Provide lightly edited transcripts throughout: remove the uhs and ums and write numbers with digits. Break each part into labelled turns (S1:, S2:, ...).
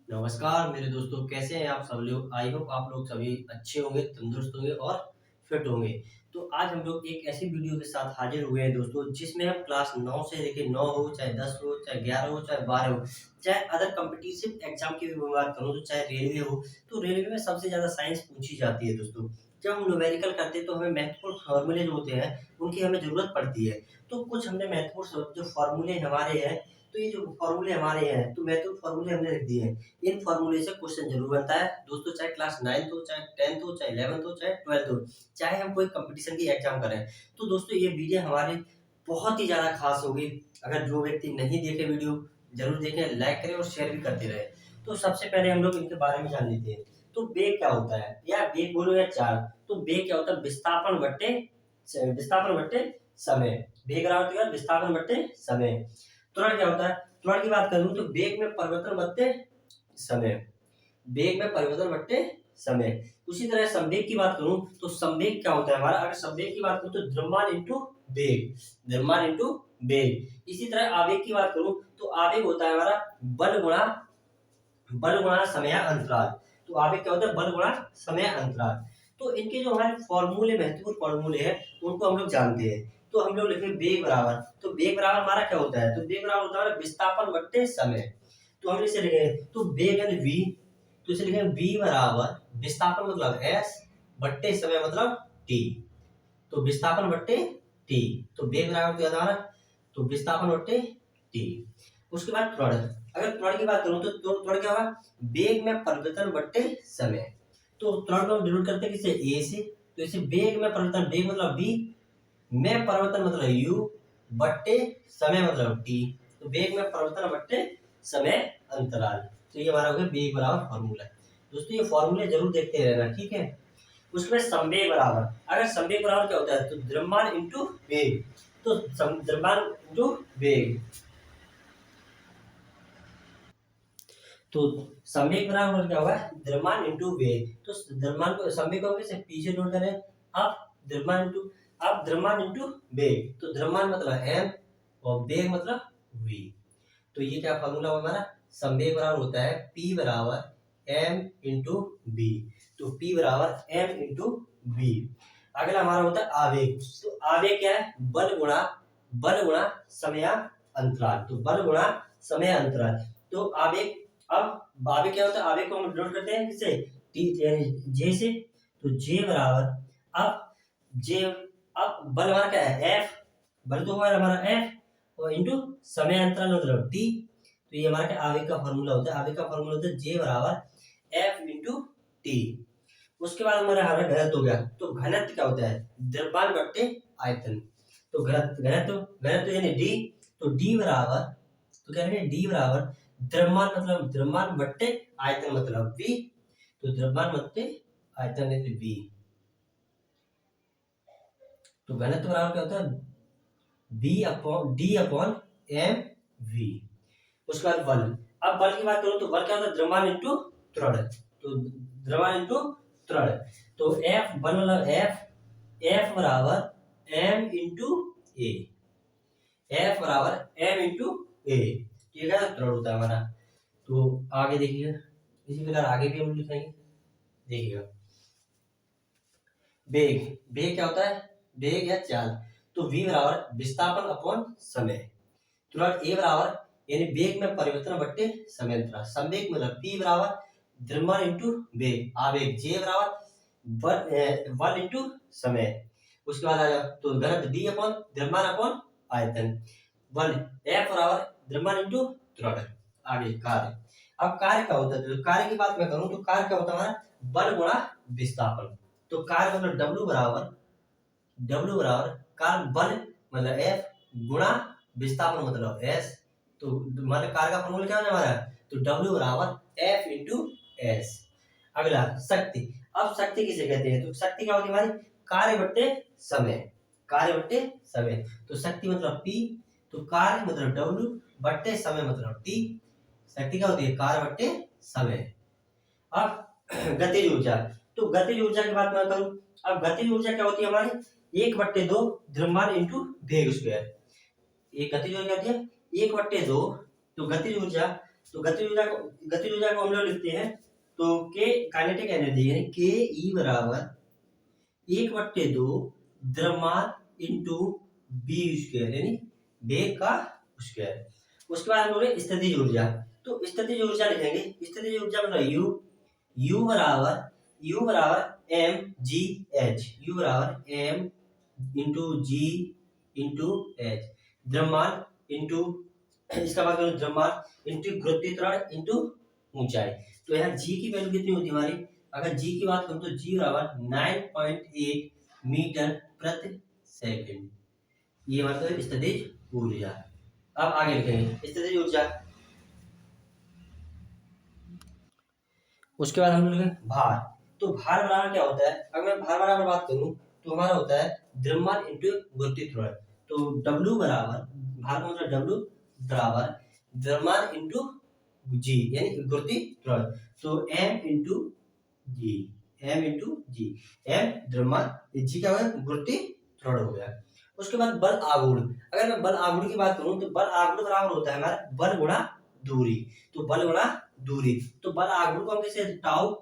S1: नमस्कार मेरे दोस्तों, कैसे हैं आप सब लोग। आई होप आप लोग सभी अच्छे होंगे, तंदुरुस्त होंगे और फिट होंगे। तो आज हम लोग एक ऐसी वीडियो के साथ हाजिर हुए हैं दोस्तों, जिसमें हम क्लास 9 से लेके 9 हो, चाहे 10 हो, चाहे 11 हो, चाहे 12 हो, चाहे अदर कॉम्पिटिटिव एग्जाम की भी मैं बात करूँ तो चाहे रेलवे हो। तो रेलवे में सबसे ज़्यादा साइंस पूछी जाती है दोस्तों। जब हम न्यूमेरिकल करते हैं तो हमें महत्वपूर्ण फॉर्मूले जो होते हैं उनकी हमें ज़रूरत पड़ती है। तो कुछ हमने महत्वपूर्ण जो फॉर्मूले हमारे हैं, तो ये जो फॉर्मूले हमारे हैं तो महत्वपूर्ण फॉर्मूले हमने लिख दिए हैं। इन फॉर्मूले से क्वेश्चन जरूर बनता है दोस्तों, चाहे क्लास 9th हो, चाहे 10th हो, चाहे 11th हो, चाहे 12th हो, चाहे हम कोई कंपटीशन की एग्जाम करें। तो दोस्तों ये वीडियो हमारी बहुत ही ज़्यादा खास होगी। अगर जो व्यक्ति नहीं देखे वीडियो, जरूर देखें, लाइक करें और शेयर भी करते रहे। तो सबसे पहले हम लोग इनके बारे में जान लेते हैं। तो वेग क्या होता है, या वेग बोलो या चाल। तो वेग क्या होता है, विस्थापन बट्टे समय। वेग बराबर होता है विस्थापन बट्टे समय। त्वरण क्या होता है, त्वरण की बात करूं तो वेग में परिवर्तन बट्टे समय। वेग में परिवर्तन बट्टे समय। उसी तरह संवेग की बात करूं तो संवेग क्या होता है हमारा, अगर संवेग की बात करूं तो द्रव्यमान इंटू वेग, द्रव्यमान इंटू वेग। इसी तरह आवेग की बात करूं तो आवेग होता है हमारा बल गुणा समय अंतराल। तो आवेग क्या होता है, बल गुणा समय अंतराल। तो इनके जो हमारे फॉर्मूले, महत्वपूर्ण फॉर्मूले हैं, उनको हम लोग जानते हैं। तो हम लोग लिखेंगे वेग बराबर, तो वेग बराबर हमारा क्या होता है, तो वेग बराबर होता है विस्थापन बट्टे समय। तो हम इसे लिखेंगे, तो वेग यानी वी, तो इसे लिखेंगे वी बराबर विस्थापन मतलब एस बट्टे समय मतलब टी। तो विस्थापन बट्टे टी, तो वेग बराबर क्या था, तो विस्थापन बट्टे टी। उसके बाद त्वरण, अगर त्वरण की बात करूं तो त्वरण क्या होगा, वेग में परिवर्तन बट्टे समय। तो त्वरण को हम डिनोट करते हैं किससे, ए से। तो इसे वेग में परिवर्तन, वेग मतलब वी, में परिवर्तन मतलब यू, बट्टे समय मतलब टी। तो वेग में परिवर्तन बट्टे समय अंतराल। तो ये हमारा हो गया वेग बराबर फॉर्मूला। दोस्तों ये फॉर्मूले जरूर देखते रहना, ठीक है। उसमें संवेग बराबर, अगर संवेग बराबर क्या होता है, तो द्रव्यमान इंटू वेग। तो द्रव्यमान इंटू वेग, तो संवेग बराबर क्या होगा, द्रव्यमान इंटू वेग। तो द्रव्यमान को, संवेग को कैसे पीछे नोट करें, अब द्रव्यमान इंटू वेग। तो द्रव्यमान मतलब m और वेग मतलब v। तो ये क्या फॉर्मूला हमारा, संवेग बराबर होता है p बराबर m इंटू v। तो p बराबर m इंटू v। अगला हमारा होता है आवेग। तो आवेग क्या है, बल गुणा समय अंतराल। तो बल गुणा समय अंतराल। तो आवेग, अब आवेग क्या होता है, आवेग को हम डिनोट करते हैं किससे, टी यानी जे से। तो जे बराबर, अब जे, अब बल हमारा क्या है एफ, बल तो हमारा एफ और इंटू समय अंतराल मतलब टी। तो ये हमारा क्या आवेग का फॉर्मूला होता है, आवेग का फॉर्मूला होता है जे बराबर एफ इंटू टी। उसके बाद हमारा घनत्व हो गया। तो घनत्व क्या होता है, द्रव्यमान बट्टे आयतन। तो घनत्व यानी डी। तो डी बराबर, तो क्या है डी बराबर द्रव्यमान मतलब द्रव्यमान बट्टे आयतन मतलब वी। तो द्रव्यमान बट्टे आयतन वी। तो घनत्व बराबर क्या होता है, B upon D upon M V. उसके बाद बल, अब बल की बात करूं तो बल क्या होता है, द्रव्यमान इंटू त्वरण। तो द्रव्यमान इंटू त्वरण। तो एफ बल मतलब एफ बराबर एम इंटू ए, एफ बराबर एम इंटू ए। ठीक है, त्वरण होता है हमारा। तो आगे देखिएगा, इसी प्रकार आगे भी हम लिखेंगे, देखिएगा। वेग क्या होता है, वेग या चाल। तो v बराबर विस्थापन अपॉन समय। तुरंत ए बराबर यानी वेग में परिवर्तन बट्टे समय अंतराल। संवेग मतलब p बराबर द्रव्यमान इंटू वेग। आवेग जे बराबर बल इंटू समय। उसके बाद आया तो घनत्व d अपॉन द्रव्यमान अपॉन आयतन। बल F बराबर द्रव्यमान इंटू त्वरण। आगे कार्य, अब कार्य क्या होता है, तो कार्य की बात मैं करूं तो कार्य क्या होता है हमारा, बल गुणा विस्थापन। तो कार्य मतलब W बराबर कार्य बल मतलब F गुणा विस्थापन मतलब S। तो मतलब कार्य का फॉर्मूला क्या होता है हमारा, तो W बराबर F इंटू S। अगला शक्ति, अब शक्ति किसे कहते हैं, तो शक्ति क्या होती है हमारी, कार्य बट्टे समय, कार्य बट्टे समय। तो शक्ति मतलब P, तो कार्य मतलब W बट्टे समय मतलब T। शक्ति क्या होती है, कार्य बट्टे समय। अब गतिज ऊर्जा, तो गतिज ऊर्जा की बात मैं करूं, अब गतिज ऊर्जा क्या होती है हमारी, 1/2 द्रव्यमान इंटू वेग स्क्वायर। ये गतिज ऊर्जा क्या होती है, 1/2। तो गतिज ऊर्जा तो गतिज ऊर्जा को हम लोग लिखते हैं तो के काइनेटिक एनर्जी यानी के ई बराबर 1/2 द्रव्यमान इंटू बी स्क्वायर यानी वेग का स्क्वायर। उसके बाद हम लोग स्थितिज ऊर्जा, तो स्थितिज ऊर्जा लिखेंगे। स्थितिज ऊर्जा मतलब यू बराबर एम जी एच, यू बराबर एम इंटू जी इंटू एच, द्रव्यमान इंटू, इसका बात करूं द्रव्यमान इंटू गुरुत्वीय त्वरण इंटू ऊंचाई। तो यहाँ जी की वैल्यू कितनी होती है हमारी, अगर जी की बात करूं तो जी बराबर 9.8 मीटर प्रति सेकंड, ये मतलब स्थितिज ऊर्जा। अब आगे लिखेंगे स्थितिज ऊर्जा। उसके बाद हम लोग भार, तो भार बराबर क्या होता है, अगर मैं भार बराबर बात करूं तो हमारा होता है द्रव्यमान इंटू गुरुत्वीय त्वरण। तो W बराबर, भार का मतलब W बराबर द्रव्यमान इंटू जी यानी गुरुत्वीय त्वरण। तो M इंटू जी, M इंटू जी, M द्रव्यमान, जी क्या होगा गुरुत्वीय त्वरण हो गया। उसके बाद बल आघूर्ण, अगर मैं बल आघूर्ण की बात करूं तो बल आघूर्ण बराबर होता है हमारा बल गुणा दूरी। तो बल गुणा दूरी, तो बल आघूर्ण को हम कैसे टाउ,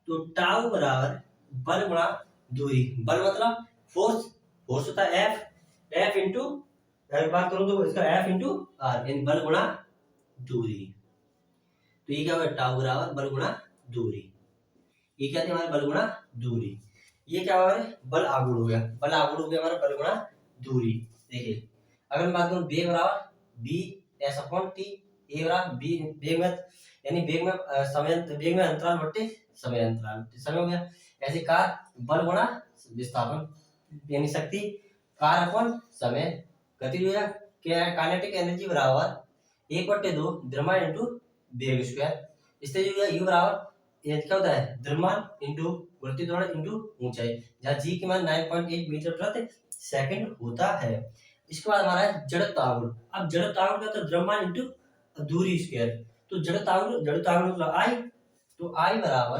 S1: तो टाउ बराबर बल गुणा दूरी। बल मतलब फोर्स, फोर्स होता है एफ इंटू, अगर बात करूं तो इसका एफ इंटू आर यानी बल गुणा दूरी। तो ये क्या होगा टाउ बराबर बल गुणा दूरी, ये क्या थी हमारा बल गुणा दूरी। ये क्या होगा बल आघूर्ण हो गया, बल आघूर्ण हो गया हमारा बल गुणा दूरी। देखिए अगर मैं बात करूं वेग बराबर बी एस अपॉन टी, ए बराबर बी वेग में यानी वेग में समय, वेग में अंतराल बट्टे समय अंतराल, समय हो गया। ऐसे कार बल गुणा विस्थापन यानी शक्ति, कार अपन समय, गतिज ऊर्जा काइनेटिक एनर्जी बराबर 1/2 द्रव्यमान इंटू वेग स्क्वायर। स्थितिज ऊर्जा यू बराबर ये क्या होता है द्रव्यमान इंटू गुरुत्वीय त्वरण इंटू ऊंचाई, जहाँ जी की मान 9.8 मीटर प्रति सेकंड होता है। इसके बाद हमारा है जड़त्व आघूर्ण। अब जड़त्व आघूर्ण का तो द्रव्यमान इंटू दूरी स्क्वायर। तो जड़त्व आघूर्ण मतलब आई, तो आई बराबर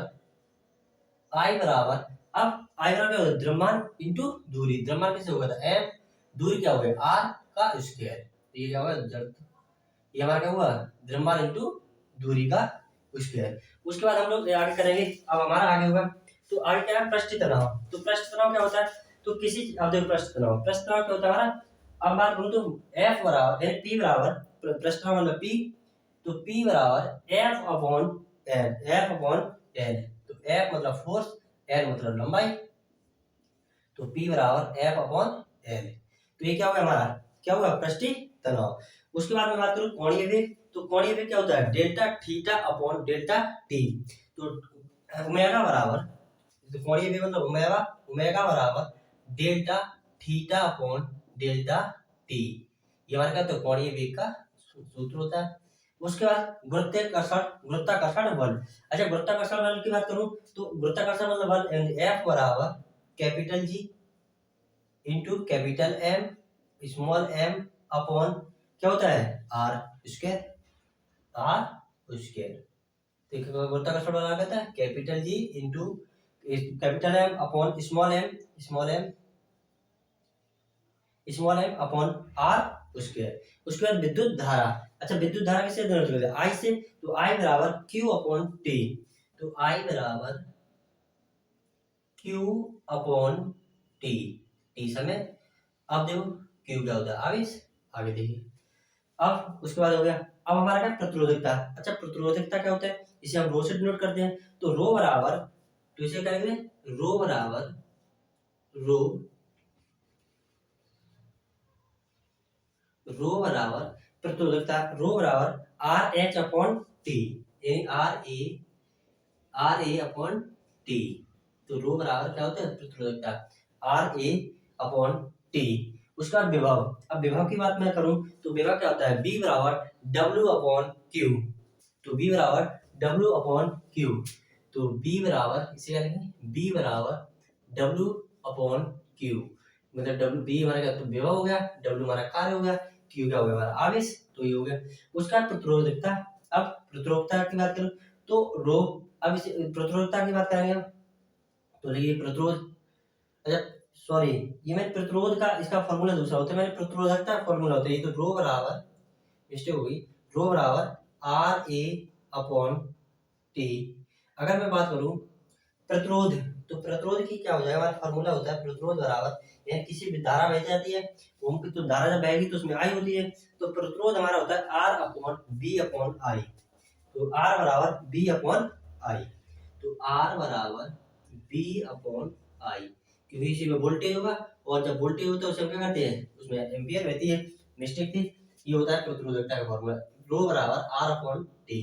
S1: अब आई बराबर क्या होता है द्रव्यमान इंटू दूरी, द्रव्यमान कैसे होगा था एम, दूरी क्या हो गया आर का स्क्वायर। तो ये क्या होगा जड़त्व, ये हमारा क्या हुआ द्रव्यमान इंटू दूरी का स्क्वायर। उसके बाद हम लोग आगे करेंगे। अब हमारा आगे होगा तो आगे क्या है पृष्ठीय तनाव। तो पृष्ठ तनाव क्या होता है, तो किसी अब देखो पृष्ठ तनाव क्या होता है हमारा, अब बात करूं तो F बराबर यानी P बराबर, पृष्ठ तनाव मतलब P, तो P बराबर F अपॉन L। तो F मतलब फोर्स, L मतलब लंबाई, तो P बराबर F अपॉन L। तो ये क्या होगा हमारा, क्या होगा पृष्ठीय तनाव। उसके बाद में बात करूं कोणीय वेग, तो कोणीय वेग क्या होता है delta theta upon delta T. तो ओमेगा बराबर, तो कोणीय वेग मतलब ओमेगा बराबर delta theta upon delta T, ये हमारा क्या तो कोणीय वेग का सूत्र होता है। उसके बाद गुरुत्वाकर्षण बल। अच्छा गुरुत्वाकर्षण बल की बात करूं तो गुरुत्वाकर्षण मतलब बल F बराबर capital G into capital M small M upon क्या होता है आर स्क्वायर, तो गुरुत्वाकर्षण बल आ जाता है capital G into capital M upon small M upon R square. उसके बाद विद्युत धारा, अच्छा विद्युत धारा किससे जनरेट करते हैं आई से, तो आई बराबर क्यू अपॉन टी, तो आई बराबर क्यू अपॉन टी, टी समय। अब देखो क्यू क्या होता है आवेश, आगे देखिए। अब उसके बाद हो गया, अब हमारा क्या प्रतिरोधकता। अच्छा प्रतिरोधकता क्या होता है, इसे हम रो से डिनोट करते हैं। तो रो बराबर, तो इसे क्या लिखेंगे रो बराबर प्रतिरोधकता, रो बराबर आर एच अपॉन टी यानी आर ए अपॉन टी। तो रो बराबर क्या होता है प्रतिरोधकता आर ए अपॉन टी। उसका विभव, अब विभव की बात मैं करूं तो विभव क्या होता है बी बराबर डब्ल्यू अपॉन क्यू। तो बी बराबर डब्ल्यू अपॉन क्यू, तो बी बराबर इसे क्या लिखेंगे बी बराबर डब्ल्यू अपॉन क्यू, मतलब डब्ल्यू बी हमारा क्या तो विभव हो गया, डब्ल्यू हमारा कार्य हो गया, क्यू क्या हो गया हमारा आवेश, तो ये हो गया। उसका प्रतिरोधकता, अब प्रतिरोधकता की बात करूं तो रो, अब इस प्रतिरोधकता की बात करेंगे हम तो देखिए प्रतिरोध, अच्छा सॉरी ये मैं प्रतिरोध का इसका फॉर्मूला दूसरा होता है, मैंने प्रतिरोधकता फॉर्मूला होता है ये, तो रो बराबर मिस्टेक हो गई, रो बराबर आर ए अपॉन टी। अगर मैं बात करूं प्रतिरोध, तो प्रतिरोध की क्या हो जाएगा, हमारा फॉर्मूला होता है प्रतिरोध बराबर, यानी किसी भी धारा बह जाती है, वो तो धारा जब बहेगी तो उसमें आई होती है, तो प्रतिरोध हमारा होता है R upon B upon I. तो आर बराबर बी अपॉन आई, तो आर बराबर बी अपॉन आई, क्योंकि इसी में वोल्टेज होगा, और जब वोल्टेज होता है उसे हम क्या करते हैं, उसमें एम्पियर रहती है, मिस्टेक थी। ये होता है प्रतिरोधकता का फॉर्मूला, रो बराबर आर अपॉन टी।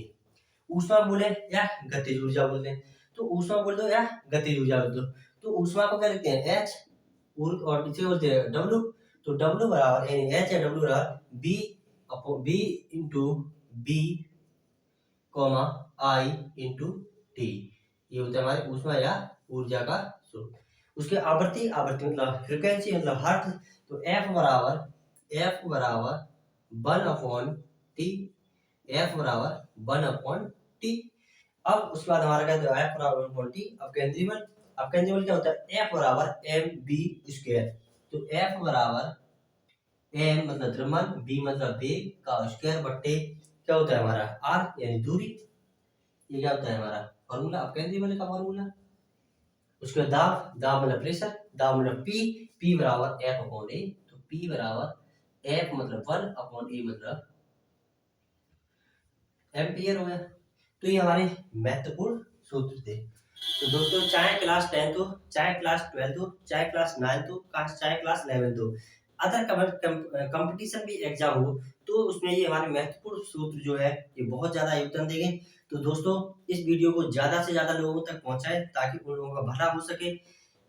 S1: ऊष्मा बोले या गतिज ऊर्जा बोलते हैं, तो ऊष्मा बोल दो या गतिज ऊर्जा बोल दो, तो ऊष्मा को क्या लिखते हैं एच, और इसे बोलते हैं डब्ल्यू। तो डब्ल्यू बराबर यानी एच या डब्ल्यू बराबर B upon B into B comma I into T. ये होता है हमारे ऊष्मा या ऊर्जा का सूत्र। उसके आवृत्ति, आवृत्ति मतलब फ्रीक्वेंसी मतलब हर्ट्ज, तो एफ बराबर 1 अपॉन टी, एफ बराबर 1 अपॉन टी। अब उसके बाद हमारा क्या होता है एफ बराबर 1 अपॉन टी। अब केंद्रीय बल क्या होता है एफ बराबर एम बी स्क्वायर। तो एफ बराबर एम मतलब द्रव्यमान, बी मतलब वेग का स्क्वायर बट्टे क्या होता है हमारा आर यानी दूरी। ये क्या होता है हमारा फॉर्मूला, अब केंद्रीय बल का फॉर्मूला। उसके बाद दाब, दाब मतलब प्रेशर, दाब मतलब पी, पी बराबर एफ अपॉन ए। तो पी बराबर एफ मतलब 1 अपॉन ए मतलब एम्पियर हो गया। तो ये हमारे महत्वपूर्ण सूत्र थे। तो दोस्तों चाहे क्लास 10th हो, चाहे क्लास 12th हो, चाहे क्लास 9th हो, चाहे क्लास 11th हो, अदर कंपटीशन भी एग्जाम हो, तो उसमें ये हमारे महत्वपूर्ण सूत्र जो है ये बहुत ज्यादा योगदान देंगे। तो दोस्तों इस वीडियो को ज्यादा से ज्यादा लोगों तक पहुंचाएं ताकि उन लोगों का भला हो सके।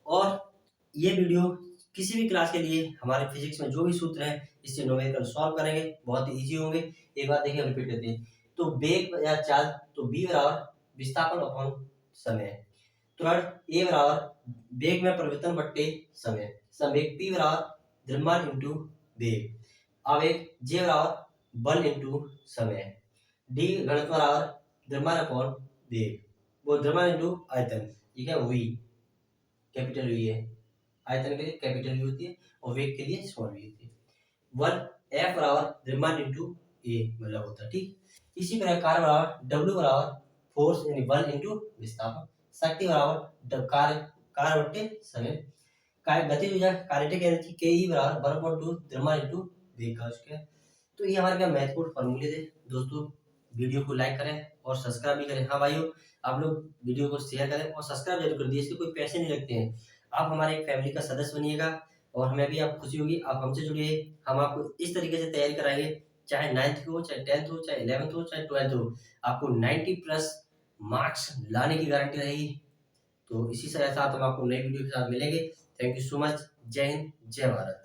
S1: और ये वीडियो किसी भी क्लास के लिए हमारे फिजिक्स में जो भी सूत्र है इससे न्यूमेरिकल सॉल्व करेंगे, बहुत ही ईजी होंगे। एक बार देखिए रिपीट करते हैं। तो वेग या चार्ज, तो बी बराबर विस्थापन अपॉन समय। थर्ड ए बराबर वेग में परिवर्तन बट्टे समय, संवेग पी बराबर द्रव्यमान इंटू वेग, आवेग जे बराबर बल इंटू समय, डी घनत्व बराबर द्रव्यमान अपॉन वेग, वो द्रव्यमान इंटू आयतन, ठीक है वी कैपिटल वी है, आयतन के लिए कैपिटल वी होती है और वेग के लिए स्मॉल वी होती है। वन एफ बराबर द्रव्यमान इंटू ए मतलब होता है, ठीक। इसी प्रकार बराबर डब्ल्यू बराबर फोर्स यानी बल इंटू विस्थापन, शक्ति बराबर कार्य बट्टे समय, गतिज ऊर्जा काइनेटिक एनर्जी के ई बराबर 1/2 द्रव्यमान इंटू वेग का स्क्वायर। तो ये हमारे क्या महत्वपूर्ण फॉर्मूले थे। दोस्तों वीडियो को लाइक करें और सब्सक्राइब भी करें। हाँ भाइयों, आप लोग वीडियो को शेयर करें और सब्सक्राइब जरूर कर दीजिए, इसके कोई पैसे नहीं लगते हैं। आप हमारे एक फैमिली का सदस्य बनिएगा और हमें भी आप खुशी होगी, आप हमसे जुड़िए। हम आपको इस तरीके से तैयारी कराएंगे, चाहे 9th हो, चाहे 10th हो, चाहे 11th हो, चाहे 12th हो, आपको 90+ मार्क्स लाने की गारंटी रहेगी। तो इसी के साथ हम आपको नई वीडियो के साथ मिलेंगे। Thank you so much. जय हिंद, जय भारत।